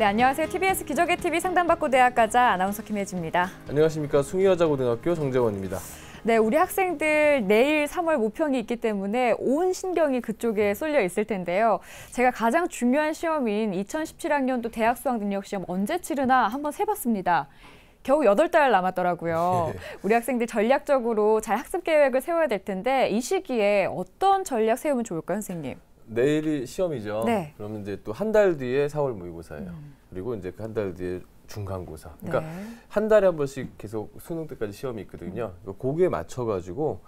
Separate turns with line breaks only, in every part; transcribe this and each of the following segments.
네, 안녕하세요. TBS 기적의 TV 상담받고 대학가자 아나운서 김혜지입니다.
안녕하십니까. 숭의여자고등학교 정재원입니다.
네, 우리 학생들 내일 3월 모평이 있기 때문에 온 신경이 그쪽에 쏠려 있을 텐데요. 제가 가장 중요한 시험인 2017학년도 대학 수학능력시험 언제 치르나 한번 세봤습니다. 겨우 8달 남았더라고요. 우리 학생들 전략적으로 잘 학습 계획을 세워야 될 텐데 이 시기에 어떤 전략 세우면 좋을까요, 선생님?
내일이 시험이죠.
네.
그러면 이제 또 한 달 뒤에 4월 모의고사예요. 그리고 이제 그 한 달 뒤에 중간고사. 그러니까
네.
한 달에 한 번씩 계속 수능 때까지 시험이 있거든요. 거기에 맞춰가지고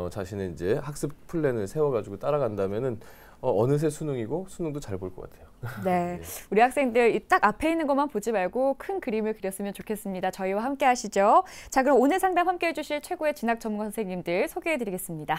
자신의 이제 학습 플랜을 세워가지고 따라간다면은 어느새 수능이고 수능도 잘 볼 것 같아요.
네, 우리 학생들 딱 앞에 있는 것만 보지 말고 큰 그림을 그렸으면 좋겠습니다. 저희와 함께 하시죠. 자, 그럼 오늘 상담 함께 해주실 최고의 진학 전문 선생님들 소개해드리겠습니다.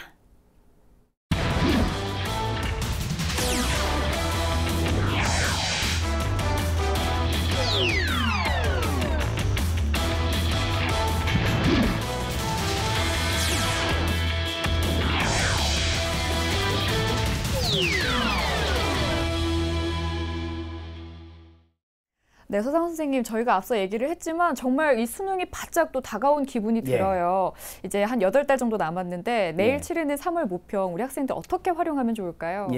네, 서상 선생님, 저희가 앞서 얘기를 했지만 정말 이 수능이 바짝 또 다가온 기분이 들어요. 이제 한 8달 정도 남았는데 내일 치르는 3월 모평 우리 학생들 어떻게 활용하면 좋을까요?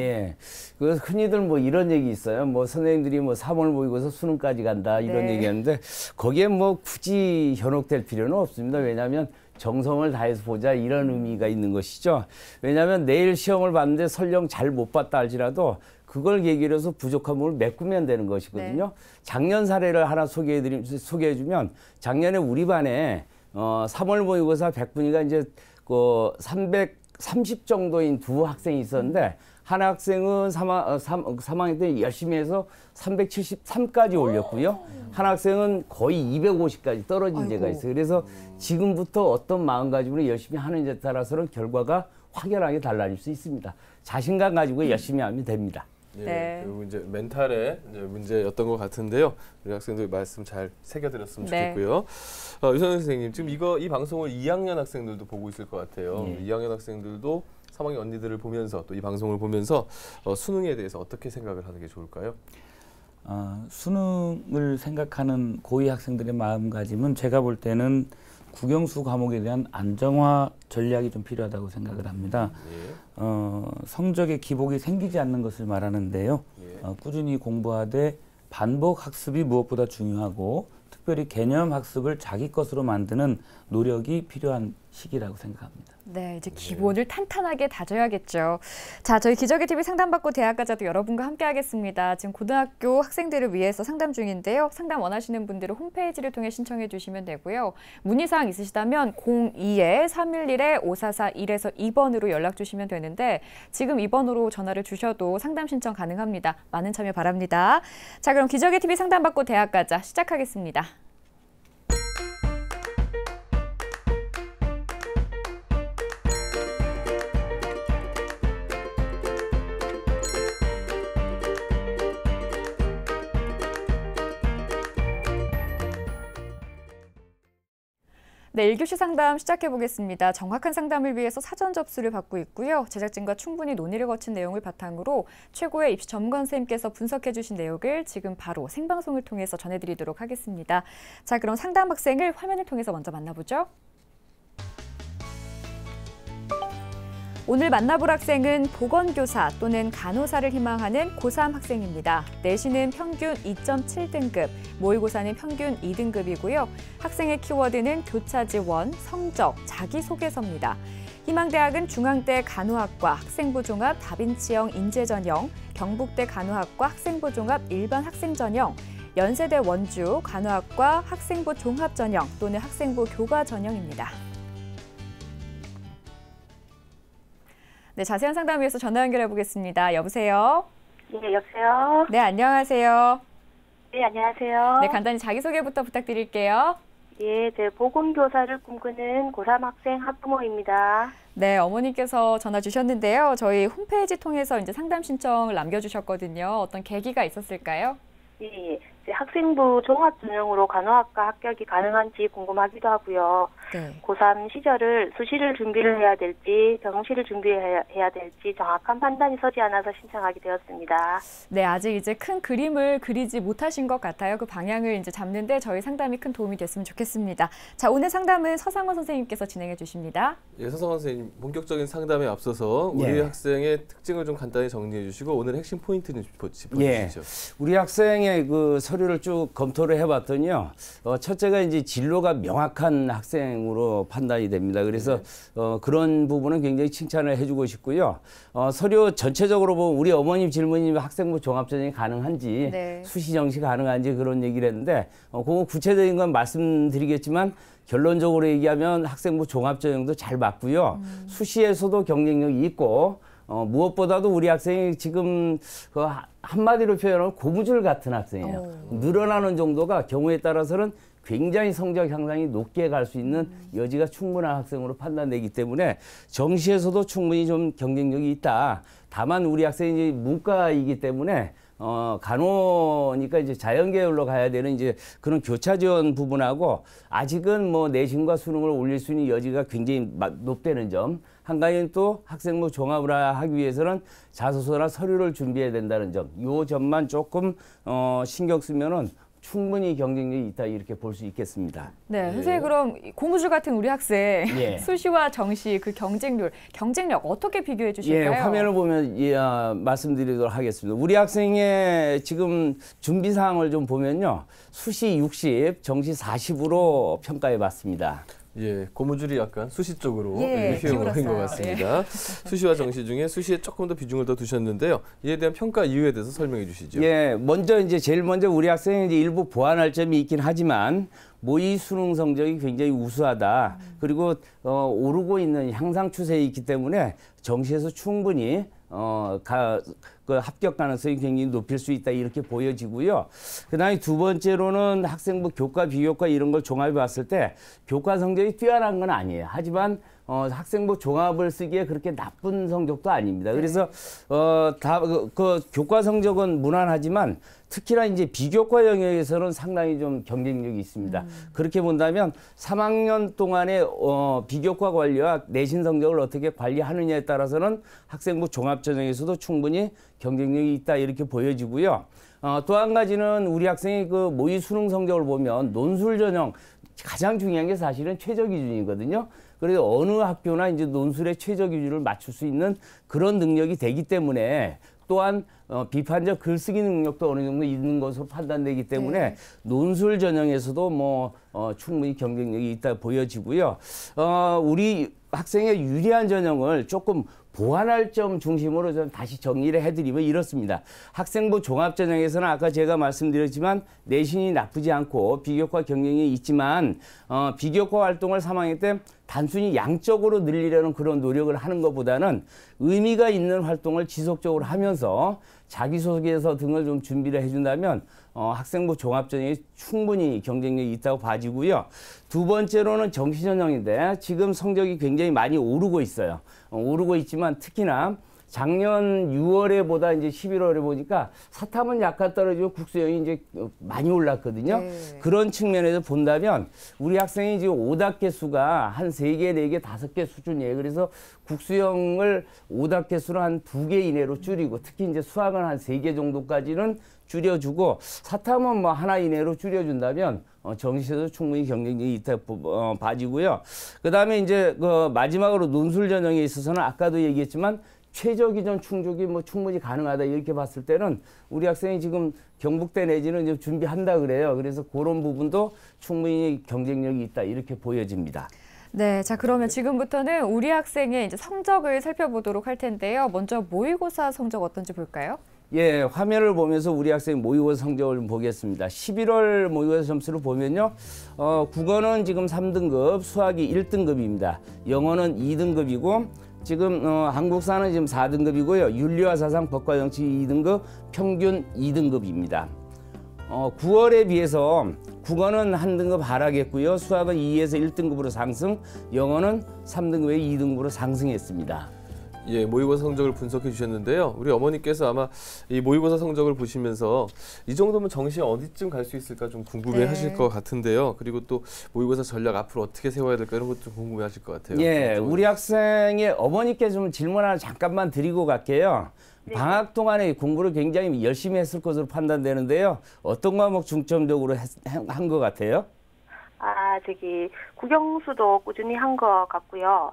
그 흔히들 뭐 이런 얘기 있어요. 뭐 선생님들이 뭐 3월 모의고사 수능까지 간다 이런 얘기하는데 거기에 뭐 굳이 현혹될 필요는 없습니다. 왜냐하면 정성을 다해서 보자 이런 의미가 있는 것이죠. 왜냐하면 내일 시험을 봤는데 설령 잘 못 봤다 할지라도 그걸 계기로 해서 부족한 부분을 메꾸면 되는 것이거든요. 작년 사례를 하나 소개해주면 작년에 우리 반에 3월 모의고사 100분위가 이제 그 330 정도인 두 학생이 있었는데 한 학생은 3학년 때 열심히 해서 373까지 올렸고요. 한 학생은 거의 250까지 떨어진 데가 있어요. 그래서 지금부터 어떤 마음가짐으로 열심히 하는지에 따라서는 결과가 확연하게 달라질 수 있습니다. 자신감 가지고 열심히 하면 됩니다.
그리고 이제 멘탈의 문제였던 것 같은데요. 우리 학생들 말씀 잘 새겨드렸으면 좋겠고요. 유선 선생님, 지금 이 방송을 2학년 학생들도 보고 있을 것 같아요. 2학년 학생들도 3학년 언니들을 보면서 또 이 방송을 보면서 수능에 대해서 어떻게 생각을 하는 게 좋을까요?
수능을 생각하는 고2 학생들의 마음가짐은 제가 볼 때는 국영수 과목에 대한 안정화 전략이 좀 필요하다고 생각을 합니다. 성적에 기복이 생기지 않는 것을 말하는데요. 꾸준히 공부하되 반복 학습이 무엇보다 중요하고 특별히 개념 학습을 자기 것으로 만드는 노력이 필요한 시기라고 생각합니다.
네, 이제 기본을 탄탄하게 다져야겠죠. 자, 저희 기적의 TV 상담받고 대학가자도 여러분과 함께 하겠습니다. 지금 고등학교 학생들을 위해서 상담 중인데요. 상담 원하시는 분들은 홈페이지를 통해 신청해 주시면 되고요. 문의사항 있으시다면 02-311-5441에서 2번으로 연락 주시면 되는데 지금 2번으로 전화를 주셔도 상담 신청 가능합니다. 많은 참여 바랍니다. 자, 그럼 기적의 TV 상담받고 대학가자 시작하겠습니다. 네, 1교시 상담 시작해 보겠습니다. 정확한 상담을 위해서 사전 접수를 받고 있고요. 제작진과 충분히 논의를 거친 내용을 바탕으로 최고의 입시 전문가 선생님께서 분석해 주신 내용을 지금 바로 생방송을 통해서 전해드리도록 하겠습니다. 자, 그럼 상담 학생을 화면을 통해서 먼저 만나보죠. 오늘 만나볼 학생은 보건교사 또는 간호사를 희망하는 고3 학생입니다. 내신은 평균 2.7등급, 모의고사는 평균 2등급이고요. 학생의 키워드는 교차 지원, 성적, 자기소개서입니다. 희망대학은 중앙대 간호학과, 학생부 종합 다빈치형 인재전형, 경북대 간호학과 학생부 종합 일반 학생전형, 연세대 원주 간호학과 학생부 종합전형 또는 학생부 교과전형입니다. 네, 자세한 상담 위해서 전화 연결해 보겠습니다. 여보세요?
네, 여보세요?
네, 안녕하세요.
네, 안녕하세요.
네, 간단히 자기소개부터 부탁드릴게요.
예, 제 보건교사를 꿈꾸는 고3 학생 학부모입니다.
네, 어머니께서 전화 주셨는데요. 저희 홈페이지 통해서 이제 상담 신청을 남겨주셨거든요. 어떤 계기가 있었을까요?
예, 학생부 종합전형으로 간호학과 합격이 가능한지 궁금하기도 하고요.
네.
고3 시절을 수시를 준비를 해야 될지 정시를 준비해야 될지 정확한 판단이 서지 않아서 신청하게 되었습니다.
네, 아직 이제 큰 그림을 그리지 못하신 것 같아요. 그 방향을 이제 잡는데 저희 상담이 큰 도움이 됐으면 좋겠습니다. 자, 오늘 상담은 서상원 선생님께서 진행해 주십니다.
예, 서상원 선생님, 본격적인 상담에 앞서서 우리
예.
학생의 특징을 좀 간단히 정리해 주시고 오늘 핵심 포인트는 짚어주시죠.
예. 우리 학생의 그 서류를 쭉 검토를 해봤더니요. 첫째가 이제 진로가 명확한 학생으로 판단이 됩니다. 그래서 그런 부분은 굉장히 칭찬을 해주고 싶고요. 서류 전체적으로 보면 우리 어머님 질문이 학생부 종합전형이 가능한지
네.
수시 정시 가능한지 그런 얘기를 했는데 그거 구체적인 건 말씀드리겠지만 결론적으로 얘기하면 학생부 종합전형도 잘 맞고요. 수시에서도 경쟁력이 있고 무엇보다도 우리 학생이 지금 그 한마디로 표현하면 고무줄 같은 학생이에요. 늘어나는 정도가 경우에 따라서는 굉장히 성적 향상이 높게 갈 수 있는 여지가 충분한 학생으로 판단되기 때문에 정시에서도 충분히 좀 경쟁력이 있다. 다만 우리 학생이 문과이기 때문에 간호니까 이제 자연계열로 가야 되는 이제 그런 교차 지원 부분하고 아직은 뭐 내신과 수능을 올릴 수 있는 여지가 굉장히 높다는 점. 한 가지는 또 학생부 종합을 하기 위해서는 자소서나 서류를 준비해야 된다는 점. 요 점만 조금 신경 쓰면은 충분히 경쟁력이 있다 이렇게 볼 수 있겠습니다.
네, 선생님 그럼 고무줄 같은 우리 학생
예.
수시와 정시 그 경쟁력 어떻게 비교해 주실까요?
예, 화면을 보면 말씀드리도록 하겠습니다. 우리 학생의 지금 준비 사항을 좀 보면요. 수시 60, 정시 40으로 평가해 봤습니다.
예, 고무줄이 약간 수시 쪽으로
예,
휘어인 것
기울었어요.
같습니다. 수시와 정시 중에 수시에 조금 더 비중을 더 두셨는데요. 이에 대한 평가 이유에 대해서 설명해 주시죠.
예, 제일 먼저 우리 학생이 이제 일부 보완할 점이 있긴 하지만 모의 수능 성적이 굉장히 우수하다. 그리고 오르고 있는 향상 추세에 있기 때문에 정시에서 충분히 그 합격 가능성이 굉장히 높일 수 있다 이렇게 보여지고요. 그다음에 두 번째로는 학생부 교과, 비교과 이런 걸 종합해 봤을 때 교과 성적이 뛰어난 건 아니에요. 하지만 학생부 종합을 쓰기에 그렇게 나쁜 성적도 아닙니다. 그래서 그 교과 성적은 무난하지만 특히나 이제 비교과 영역에서는 상당히 좀 경쟁력이 있습니다. 그렇게 본다면 3학년 동안의 비교과 관리와 내신 성적을 어떻게 관리하느냐에 따라서는 학생부 종합전형에서도 충분히 경쟁력이 있다 이렇게 보여지고요. 또 한 가지는 우리 학생의 그 모의 수능 성적을 보면 논술 전형 가장 중요한 게 사실은 최저 기준이거든요. 그래서 어느 학교나 이제 논술의 최저 기준을 맞출 수 있는 그런 능력이 되기 때문에 또한 비판적 글쓰기 능력도 어느 정도 있는 것으로 판단되기 때문에 논술 전형에서도 충분히 경쟁력이 있다 보여지고요. 우리 학생의 유리한 전형을 조금 보완할 점 중심으로 좀 다시 정리를 해드리면 이렇습니다. 학생부 종합전형에서는 아까 제가 말씀드렸지만 내신이 나쁘지 않고 비교과 경쟁이 있지만 비교과 활동을 3학년 때 단순히 양적으로 늘리려는 그런 노력을 하는 것보다는 의미가 있는 활동을 지속적으로 하면서 자기소개서 등을 좀 준비를 해준다면 학생부 종합전형이 충분히 경쟁력이 있다고 봐지고요. 두 번째로는 정시전형인데 지금 성적이 굉장히 많이 오르고 있어요. 오르고 있지만 특히나 작년 6월에보다 이제 11월에 보니까 사탐은 약간 떨어지고 국수형이 이제 많이 올랐거든요. 그런 측면에서 본다면 우리 학생이 지금 오답 개수가 한 3개, 4개, 5개 수준이에요. 그래서 국수형을 오답 개수를 한 2개 이내로 줄이고 특히 이제 수학은 한 3개 정도까지는 줄여주고 사탐은 하나 이내로 줄여준다면 정시에도 충분히 경쟁력이 있다 봐지고요. 그 다음에 이제 마지막으로 논술 전형에 있어서는 아까도 얘기했지만 최저 기준 충족이 충분히 가능하다 이렇게 봤을 때는 우리 학생이 지금 경북대 내지는 이제 준비한다 그래요. 그래서 그런 부분도 충분히 경쟁력이 있다 이렇게 보여집니다.
네, 자 그러면 지금부터는 우리 학생의 이제 성적을 살펴보도록 할 텐데요. 먼저 모의고사 성적 어떤지 볼까요?
예, 화면을 보면서 우리 학생 모의고사 성적을 좀 보겠습니다. 11월 모의고사 점수를 보면요. 국어는 지금 3등급, 수학이 1등급입니다. 영어는 2등급이고 지금 한국사는 지금 4등급이고요. 윤리와 사상, 법과 정치 2등급, 평균 2등급입니다. 9월에 비해서 국어는 한 등급 하락했고요. 수학은 2에서 1등급으로 상승, 영어는 3등급에 2등급으로 상승했습니다.
예, 모의고사 성적을 분석해 주셨는데요. 우리 어머니께서 아마 이 모의고사 성적을 보시면서 이 정도면 정시 어디쯤 갈 수 있을까 좀 궁금해 하실 것 같은데요. 그리고 또 모의고사 전략 앞으로 어떻게 세워야 될까 이런 것도 좀 궁금해 하실 것 같아요.
예, 우리 학생의 어머니께 좀 질문 하나 잠깐만 드리고 갈게요.
네.
방학 동안에 공부를 굉장히 열심히 했을 것으로 판단되는데요. 어떤 과목 중점적으로 한 것 같아요?
국영수도 꾸준히 한 것 같고요.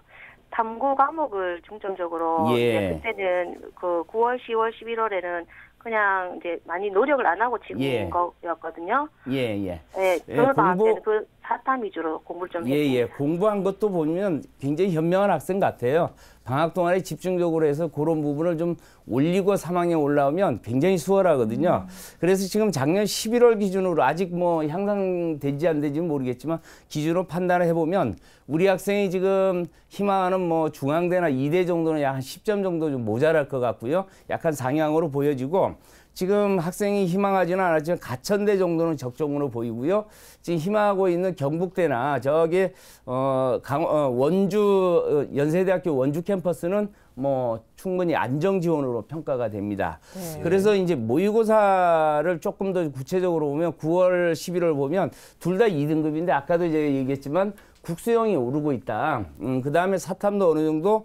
탐구 과목을 중점적으로
예.
이제 그때는 그 9월, 10월, 11월에는 그냥 이제 많이 노력을 안 하고 치는
예.
거였거든요.
예.
네, 방학 때는 그 사탐 위주로 공부를 좀 했습니다.
예. 공부한 것도 보면 굉장히 현명한 학생 같아요. 방학 동안에 집중적으로 해서 그런 부분을 좀 올리고 3학년 올라오면 굉장히 수월하거든요. 그래서 지금 작년 11월 기준으로 아직 뭐 향상되지 안 되지는 모르겠지만 기준으로 판단을 해보면 우리 학생이 지금 희망하는 뭐 중앙대나 이대 정도는 약 한 10점 정도 좀 모자랄 것 같고요. 약간 상향으로 보여지고 지금 학생이 희망하지는 않았지만 가천대 정도는 적정으로 보이고요. 지금 희망하고 있는 경북대나 저기 원주 연세대학교 원주 캠퍼스는 뭐 충분히 안정 지원으로 평가가 됩니다.
네.
그래서 이제 모의고사를 조금 더 구체적으로 보면 9월, 11월 보면 둘 다 2등급인데 아까도 제가 얘기했지만 국수형이 오르고 있다. 그 다음에 사탐도 어느 정도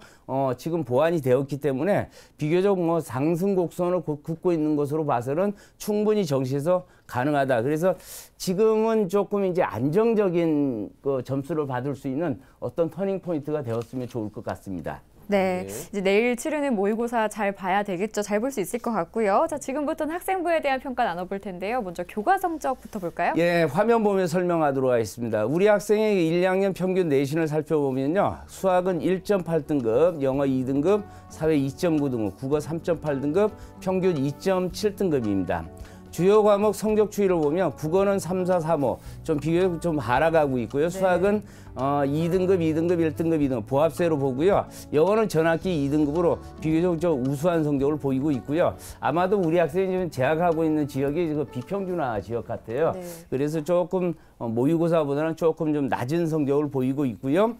지금 보완이 되었기 때문에 비교적 뭐 상승 곡선을 긋고 있는 것으로 봐서는 충분히 정시에서 가능하다. 그래서 지금은 조금 이제 안정적인 그 점수를 받을 수 있는 어떤 터닝 포인트가 되었으면 좋을 것 같습니다.
네, 이제 내일 치르는 모의고사 잘 봐야 되겠죠. 잘 볼 수 있을 것 같고요. 자, 지금부터는 학생부에 대한 평가 나눠볼 텐데요. 먼저 교과 성적부터 볼까요?
예, 화면 보면 설명하도록 하겠습니다. 우리 학생의 1, 2학년 평균 내신을 살펴보면요. 수학은 1.8등급, 영어 2등급, 사회 2.9등급, 국어 3.8등급, 평균 2.7등급입니다. 주요 과목 성적 추이를 보면 국어는 3, 4, 3호 좀 비교적 좀 하락하고 있고요. 수학은 2등급, 2등급, 1등급, 2등급 보합세로 보고요. 영어는 전학기 2등급으로 비교적 좀 우수한 성적을 보이고 있고요. 아마도 우리 학생이 지금 재학하고 있는 지역이 그 비평준화 지역 같아요.
네.
그래서 조금 모의고사보다는 조금 좀 낮은 성적을 보이고 있고요.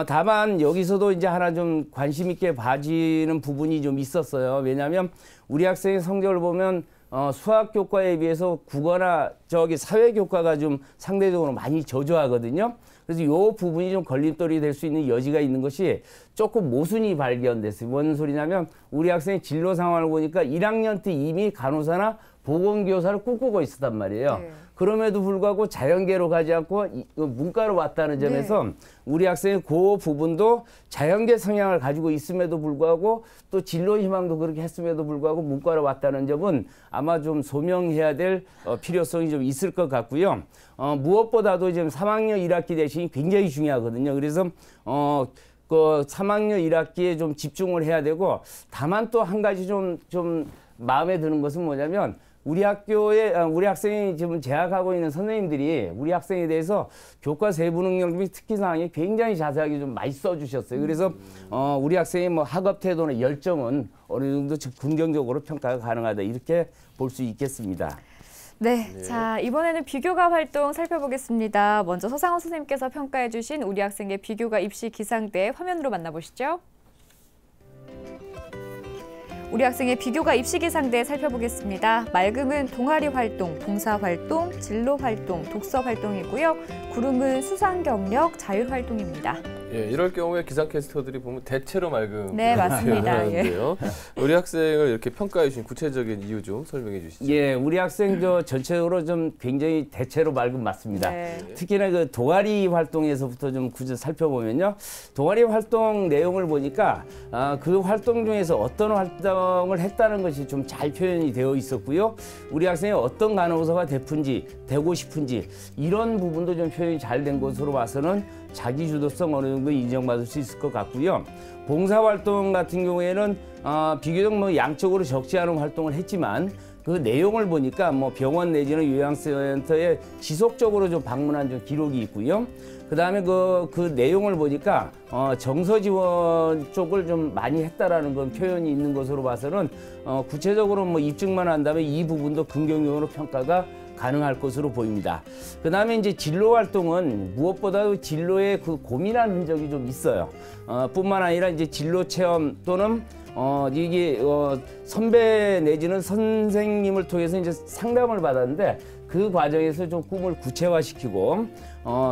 다만 여기서도 이제 하나 좀 관심 있게 봐지는 부분이 좀 있었어요. 왜냐하면 우리 학생의 성적을 보면 수학 교과에 비해서 국어나 저기 사회 교과가 좀 상대적으로 많이 저조하거든요. 그래서 이 부분이 좀 걸림돌이 될 수 있는 여지가 있는 것이 조금 모순이 발견됐어요. 뭔 소리냐면 우리 학생의 진로 상황을 보니까 1학년 때 이미 간호사나 보건교사를 꿈꾸고 있었단 말이에요.
네.
그럼에도 불구하고 자연계로 가지 않고 문과로 왔다는 점에서 우리 학생의 그 부분도 자연계 성향을 가지고 있음에도 불구하고 또 진로 희망도 그렇게 했음에도 불구하고 문과로 왔다는 점은 아마 좀 소명해야 될 필요성이 좀 있을 것 같고요. 무엇보다도 지금 3학년 1학기 대신이 굉장히 중요하거든요. 그래서 그 3학년 1학기에 좀 집중을 해야 되고 다만 또 한 가지 좀 마음에 드는 것은 뭐냐면 우리 학생이 지금 재학하고 있는 선생님들이 우리 학생에 대해서 교과 세부 능력 및 특기 사항이 굉장히 자세하게 좀 많이 써주셨어요. 그래서 우리 학생의 뭐 학업 태도나 열정은 어느 정도 긍정적으로 평가가 가능하다 이렇게 볼 수 있겠습니다.
네, 자 이번에는 비교과 활동 살펴보겠습니다. 먼저 서상원 선생님께서 평가해 주신 우리 학생의 비교과 입시 기상대 화면으로 만나보시죠. 우리 학생의 비교과 입시 기상대 살펴보겠습니다. 맑음은 동아리 활동, 봉사 활동, 진로 활동, 독서 활동이고요. 구름은 수상 경력, 자율 활동입니다.
예, 이럴 경우에 기상캐스터들이 보면 대체로 맑음.
네, 맞습니다.
예. 우리 학생을 이렇게 평가해 주신 구체적인 이유 좀 설명해 주시죠.
예, 우리 학생 전체적으로 좀 굉장히 대체로 맑음 맞습니다.
네.
특히나 그 동아리 활동에서부터 좀 구체 살펴보면요. 동아리 활동 내용을 보니까 그 활동 중에서 어떤 활동을 했다는 것이 좀 잘 표현이 되어 있었고요. 우리 학생이 어떤 간호사가 되고 싶은지 이런 부분도 좀 표현이 잘 된 것으로 봐서는 자기 주도성 어느 정도 인정받을 수 있을 것 같고요. 봉사활동 같은 경우에는 비교적 뭐 양적으로 적지 않은 활동을 했지만 그 내용을 보니까 뭐 병원 내지는 요양센터에 지속적으로 좀 방문한 좀 기록이 있고요. 그다음에 그 내용을 보니까 정서 지원 쪽을 좀 많이 했다라는 건 표현이 있는 것으로 봐서는 구체적으로 뭐 입증만 한다면 이 부분도 긍정적으로 평가가 가능할 것으로 보입니다. 그 다음에 이제 진로 활동은 무엇보다도 진로에 그 고민한 흔적이 좀 있어요. 뿐만 아니라 이제 진로 체험 또는 이게 선배 내지는 선생님을 통해서 이제 상담을 받았는데 그 과정에서 좀 꿈을 구체화시키고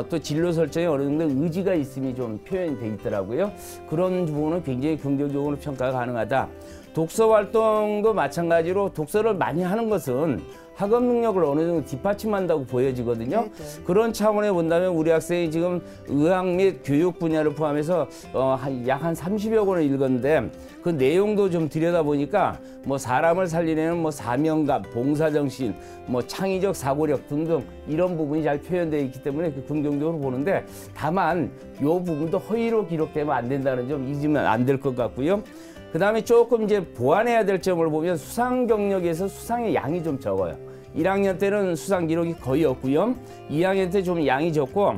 또 진로 설정에 어느 정도 의지가 있음이 좀 표현이 돼 있더라고요. 그런 부분은 굉장히 긍정적으로 평가가 가능하다. 독서 활동도 마찬가지로 독서를 많이 하는 것은 학업 능력을 어느 정도 뒷받침한다고 보여지거든요.
네네.
그런 차원에 본다면 우리 학생이 지금 의학 및 교육 분야를 포함해서 약 한 30여 권을 읽었는데 그 내용도 좀 들여다보니까 뭐 사람을 살리려는 뭐 사명감, 봉사정신, 뭐 창의적 사고력 등등 이런 부분이 잘 표현되어 있기 때문에 그 긍정적으로 보는데 다만 이 부분도 허위로 기록되면 안 된다는 점 잊으면 안 될 것 같고요. 그 다음에 조금 이제 보완해야 될 점을 보면 수상 경력에서 수상의 양이 좀 적어요. 1학년 때는 수상 기록이 거의 없고요. 2학년 때 좀 양이 적고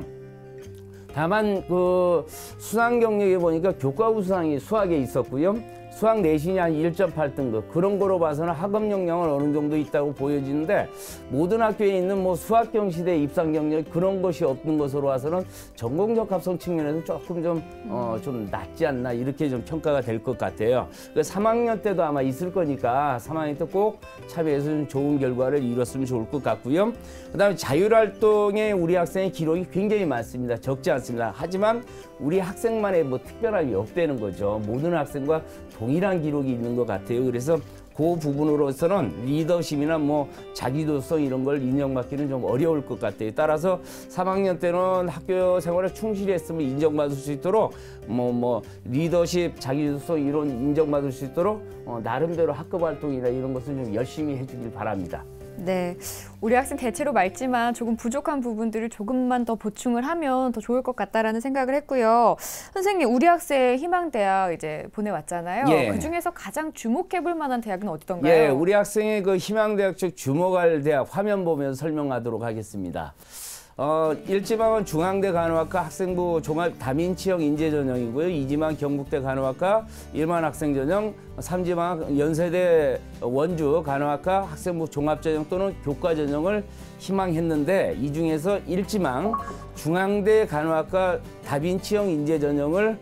다만 그 수상 경력에 보니까 교과부 수상이 수학에 있었고요. 수학 내신이 한 1.8등급 그런 거로 봐서는 학업 역량은 어느 정도 있다고 보여지는데 모든 학교에 있는 뭐 수학경 시대 입상 경력 그런 것이 없는 것으로 봐서는 전공적 합성 측면에서 조금 좀 낮지 않나 이렇게 좀 평가가 될 것 같아요. 3학년 때도 아마 있을 거니까 3학년 때 꼭 참여해서 좀 좋은 결과를 이뤘으면 좋을 것 같고요. 그다음에 자율활동에 우리 학생의 기록이 굉장히 많습니다. 적지 않습니다. 하지만 우리 학생만의 뭐 특별함이 없다는 거죠. 모든 학생과 동일한 기록이 있는 것 같아요. 그래서 그 부분으로서는 리더십이나 뭐 자기도성 이런 걸 인정받기는 좀 어려울 것 같아요. 따라서 3학년 때는 학교 생활에 충실히 했으면 인정받을 수 있도록 뭐 리더십, 자기도성 이런 인정받을 수 있도록 나름대로 학급 활동이나 이런 것을 좀 열심히 해주길 바랍니다.
네, 우리 학생 대체로 맑지만 조금 부족한 부분들을 조금만 더 보충을 하면 더 좋을 것 같다라는 생각을 했고요. 선생님, 우리 학생 희망대학 이제 보내왔잖아요.
예.
그 중에서 가장 주목해볼 만한 대학은 어디던가요?
예, 우리 학생의 그 희망대학 즉 주목할 대학 화면 보면서 설명하도록 하겠습니다. 일지망은 중앙대 간호학과 학생부 종합 다민치형 인재 전형이고요. 이지망 경북대 간호학과 일반 학생 전형, 삼지망 연세대 원주 간호학과 학생부 종합 전형 또는 교과 전형을 희망했는데 이 중에서 일지망 중앙대 간호학과 다빈치형 인재 전형을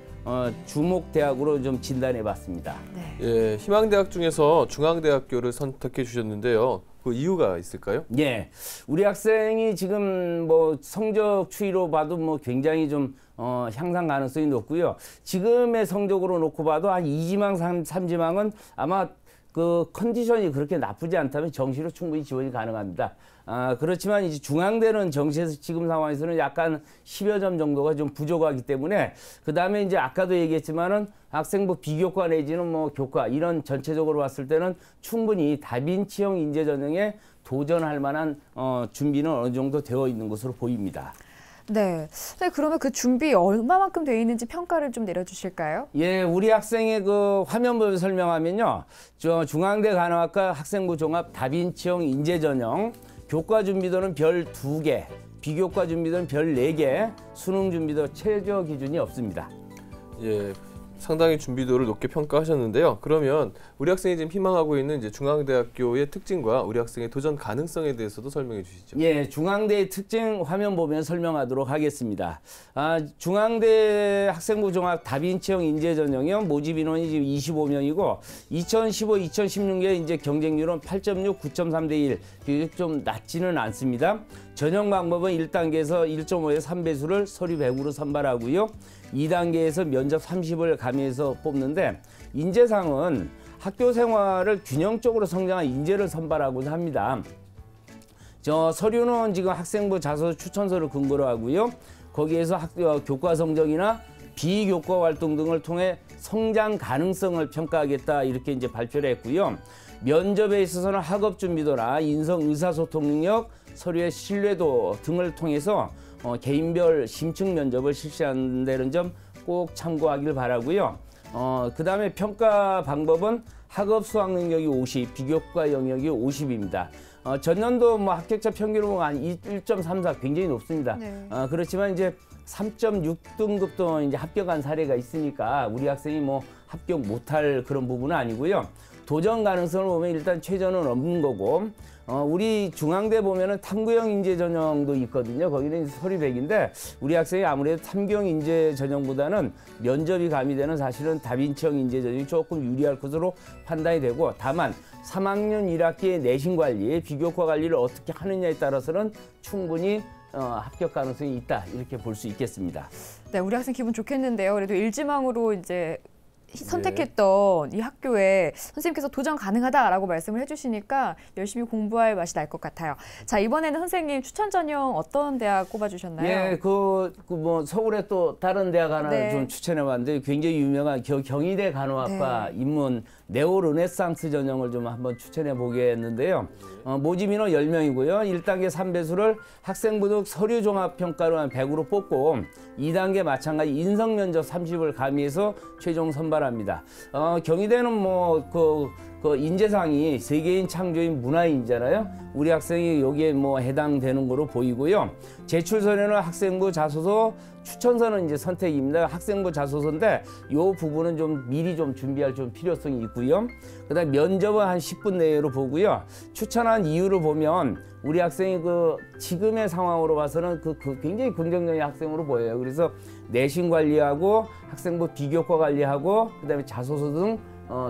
주목 대학으로 좀 진단해 봤습니다.
네.
예, 희망대학 중에서 중앙대학교를 선택해 주셨는데요. 그 이유가 있을까요?
예, 우리 학생이 지금 뭐 성적 추이로 봐도 뭐 굉장히 좀 향상 가능성이 높고요. 지금의 성적으로 놓고 봐도 한 2지망, 3지망은 아마 그 컨디션이 그렇게 나쁘지 않다면 정시로 충분히 지원이 가능합니다. 그렇지만 이제 중앙대는 정시에서 지금 상황에서는 약간 10여 점 정도가 좀 부족하기 때문에 그 다음에 이제 아까도 얘기했지만은 학생부 비교과 내지는 뭐 교과 이런 전체적으로 봤을 때는 충분히 다빈치형 인재 전형에 도전할 만한 준비는 어느 정도 되어 있는 것으로 보입니다.
네. 그러면 그 준비 얼마만큼 되어 있는지 평가를 좀 내려주실까요?
예, 우리 학생의 그 화면 보면 설명하면요. 중앙대 간호학과 학생부 종합 다빈치형 인재 전형 교과 준비도는 별 2개, 비교과 준비도는 별 4개, 수능 준비도 최저 기준이 없습니다.
예, 상당히 준비도를 높게 평가하셨는데요. 그러면 우리 학생이 지금 희망하고 있는 이제 중앙대학교의 특징과 우리 학생의 도전 가능성에 대해서도 설명해 주시죠.
예, 중앙대의 특징 화면 보면 설명하도록 하겠습니다. 중앙대 학생부 종합 다빈치형 인재 전형형 모집 인원이 지금 25명이고 2015, 2016년 이제 경쟁률은 8.6, 9.3대 1. 비교적 좀 낮지는 않습니다. 전형 방법은 1단계에서 1.5의 3배수를 서류 100으로 선발하고요. 2단계에서 면접 30을 가미해서 뽑는데 인재상은 학교 생활을 균형적으로 성장한 인재를 선발하고자 합니다. 서류는 지금 학생부 자소 추천서를 근거로 하고요. 거기에서 교과 성적이나 비교과 활동 등을 통해 성장 가능성을 평가하겠다 이렇게 이제 발표를 했고요. 면접에 있어서는 학업 준비도나 인성 의사소통 능력, 서류의 신뢰도 등을 통해서 개인별 심층 면접을 실시한다는 점 꼭 참고하길 바라고요. 그 다음에 평가 방법은 학업 수학 능력이 50, 비교과 영역이 50입니다. 전년도 뭐 합격자 평균은 한 1.34 굉장히 높습니다.
네.
그렇지만 이제 3.6등급도 이제 합격한 사례가 있으니까 우리 학생이 뭐 합격 못할 그런 부분은 아니고요. 도전 가능성을 보면 일단 최저는 없는 거고, 우리 중앙대 보면은 탐구형 인재 전형도 있거든요. 거기는 서류 100인데 우리 학생이 아무래도 탐구형 인재 전형보다는 면접이 가미되는 사실은 다빈치형 인재 전형이 조금 유리할 것으로 판단이 되고, 다만 3학년 1학기의 내신 관리, 비교과 관리를 어떻게 하느냐에 따라서는 충분히 합격 가능성이 있다, 이렇게 볼 수 있겠습니다.
네, 우리 학생 기분 좋겠는데요. 그래도 일지망으로 이제 선택했던 이 학교에 선생님께서 도전 가능하다라고 말씀을 해주시니까 열심히 공부할 맛이 날 것 같아요. 자, 이번에는 선생님 추천 전형 어떤 대학 꼽아주셨나요?
예, 뭐 서울에 또 다른 대학 하나
네.
좀 추천해봤는데 굉장히 유명한 경희대 간호학과
네.
인문 네오 르네상스 전형을 좀 한번 추천해 보겠는데요. 모집 인원 10명이고요. 1단계 3배수를 학생부득 서류 종합 평가로 한 100으로 뽑고 2단계 마찬가지 인성 면접 30을 가미해서 최종 선발합니다. 경희대는 뭐 그 인재상이 세계인 창조인 문화인이잖아요. 우리 학생이 여기에 뭐 해당되는 거로 보이고요. 제출서류는 학생부 자소서, 추천서는 이제 선택입니다. 학생부 자소서인데 이 부분은 좀 미리 좀 준비할 좀 필요성이 있고요. 그다음 면접은 한 10분 내로 보고요. 추천한 이유를 보면 우리 학생이 지금의 상황으로 봐서는 굉장히 긍정적인 학생으로 보여요. 그래서 내신 관리하고 학생부 비교과 관리하고 그다음에 자소서 등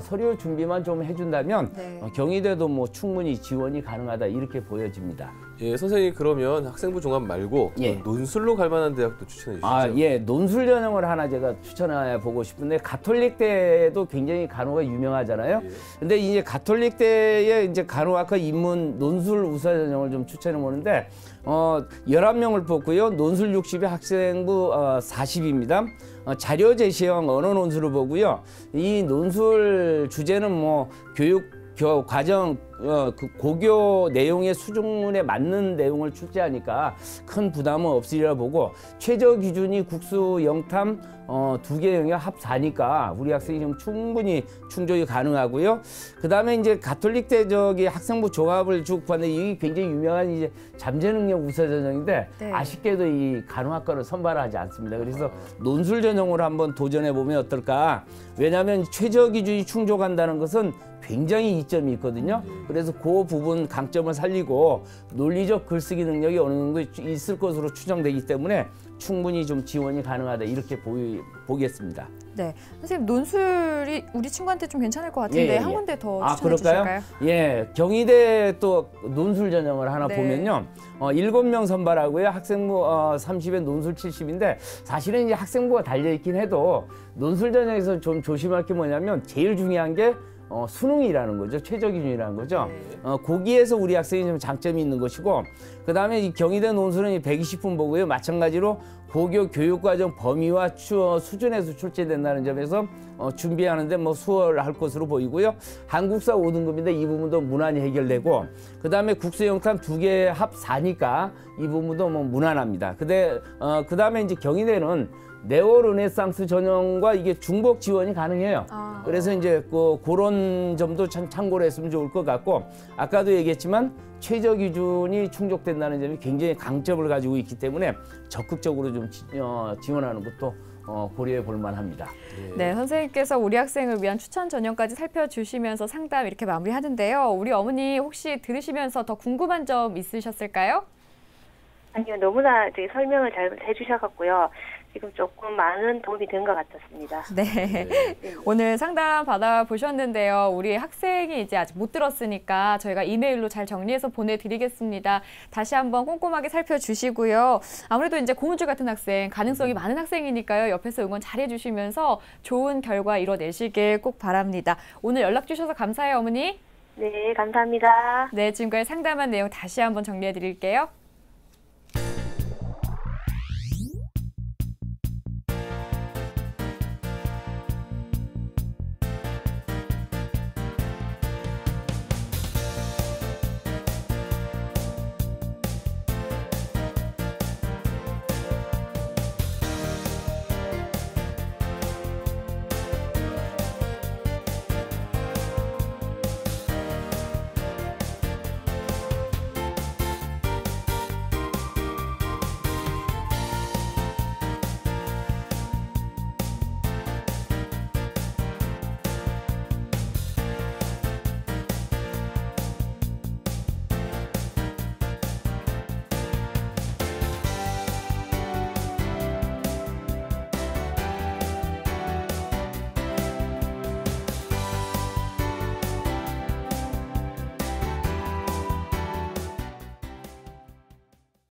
서류 준비만 좀 해준다면
네.
경희대도 뭐 충분히 지원이 가능하다, 이렇게 보여집니다.
예, 선생님 그러면 학생부 종합 말고
예.
논술로 갈 만한 대학도 추천해 주시죠.
아, 예, 논술 전형을 하나 제가 추천해 보고 싶은데, 가톨릭대도 굉장히 간호가 유명하잖아요.
예.
근데 이제 가톨릭대의 이제 간호학과 인문 논술 우수 전형을 좀 추천해 보는데, 11명을 뽑고요. 논술 60에 학생부 40입니다. 자료 제시형 언어 논술을 보고요. 이 논술 주제는 뭐 과정 고교 내용의 수준에 맞는 내용을 출제하니까 큰 부담은 없으리라 보고, 최저 기준이 국수 영탐 2개 영역 합 4니까 우리 학생이 좀 충분히 충족이 가능하고요. 그 다음에 이제 가톨릭대 학생부 종합을 쭉 봤는데 이게 굉장히 유명한 이제 잠재 능력 우수 전형인데
네.
아쉽게도 이 간호학과를 선발하지 않습니다. 그래서 논술 전형으로 한번 도전해 보면 어떨까? 왜냐하면 최저 기준이 충족한다는 것은 굉장히 이점이 있거든요. 그래서 그 부분 강점을 살리고 논리적 글쓰기 능력이 어느 정도 있을 것으로 추정되기 때문에 충분히 좀 지원이 가능하다, 이렇게 보겠습니다.
네, 선생님 논술이 우리 친구한테 좀 괜찮을 것 같은데
예, 예.
한 군데 더 추천해
그럴까요?
주실까요?
예, 경희대 또 논술 전형을 하나
네.
보면요. 7명 선발하고요. 학생부 30에 논술 70인데 사실은 이제 학생부가 달려있긴 해도 논술 전형에서 좀 조심할 게 뭐냐면 제일 중요한 게 수능이라는 거죠. 최저 기준이라는 거죠. 거기에서 우리 학생이 좀 장점이 있는 것이고, 그 다음에 이 경희대 논술은 120분 보고요. 마찬가지로 고교 교육과정 범위와 수준에서 출제된다는 점에서 준비하는데 뭐 수월할 것으로 보이고요. 한국사 5등급인데 이 부분도 무난히 해결되고, 그 다음에 국수영탐 2개 합 4니까 이 부분도 뭐 무난합니다. 그 다음에 이제 경희대는 네오 르네상스 전형과 이게 중복 지원이 가능해요. 그래서 이제 그런 점도 참 참고를 했으면 좋을 것 같고, 아까도 얘기했지만 최저 기준이 충족된다는 점이 굉장히 강점을 가지고 있기 때문에 적극적으로 좀 지원하는 것도 고려해 볼 만합니다.
네, 선생님께서 우리 학생을 위한 추천 전형까지 살펴주시면서 상담 이렇게 마무리하는데요. 우리 어머니 혹시 들으시면서 더 궁금한 점 있으셨을까요?
아니요, 너무나 되게 설명을 잘 해주셔갖고요. 지금 조금 많은 도움이 된 것 같았습니다.
네. 오늘 상담 받아보셨는데요. 우리 학생이 이제 아직 못 들었으니까 저희가 이메일로 잘 정리해서 보내드리겠습니다. 다시 한번 꼼꼼하게 살펴주시고요. 아무래도 이제 고은주 같은 학생, 가능성이 많은 학생이니까요. 옆에서 응원 잘해주시면서 좋은 결과 이뤄내시길 꼭 바랍니다. 오늘 연락 주셔서 감사해요, 어머니.
네, 감사합니다.
네, 지금까지 상담한 내용 다시 한번 정리해드릴게요.